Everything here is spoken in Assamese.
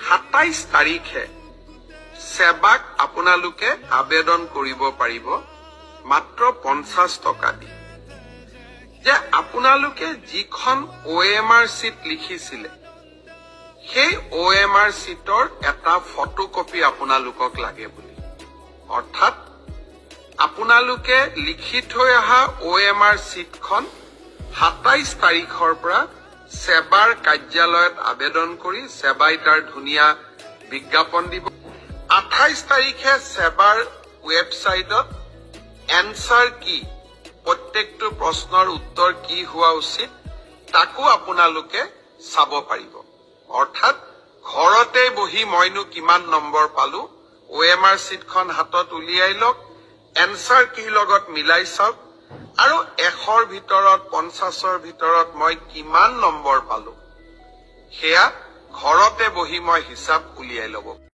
27 তাৰিখে সেৱাক আপোনালোকে আবেদন কৰিব পাৰিব মাত্ৰ 50 টকা দি যে আপোনালোকে যিখন OMR চিট লিখিছিলে সেই OMR চিটৰ এটা ফটোকপি আপোনালোকক লাগে বুলি অৰ্থাৎ আপোনালোকে লিখি থৈ অহা OMR চিটখন 27 তাৰিখৰ পৰা সেৱাৰ কাৰ্যালয়ত আবেদন কৰি সেৱাই তাৰ ধুনীয়া বিজ্ঞাপন দিব 28 তাৰিখে সেৱাৰ ৱেবছাইটত এনসাৰ কি প্ৰত্যেকটো প্ৰশ্নৰ উত্তৰ কি হোৱা উচিত তাকো আপোনালোকে চাব পাৰিব অৰ্থাৎ ঘৰতে বহি মইনো কিমান নম্বৰ পালো OMR চিটখন হাতত উলিয়াই লওক এনসাৰ কি লগত মিলাই চাওক আৰু 100ৰ ভিতৰত 50ৰ ভিতৰত মই কিমান নম্বৰ পালো সেয়া ঘৰতে বহি মই হিচাপ উলিয়াই লব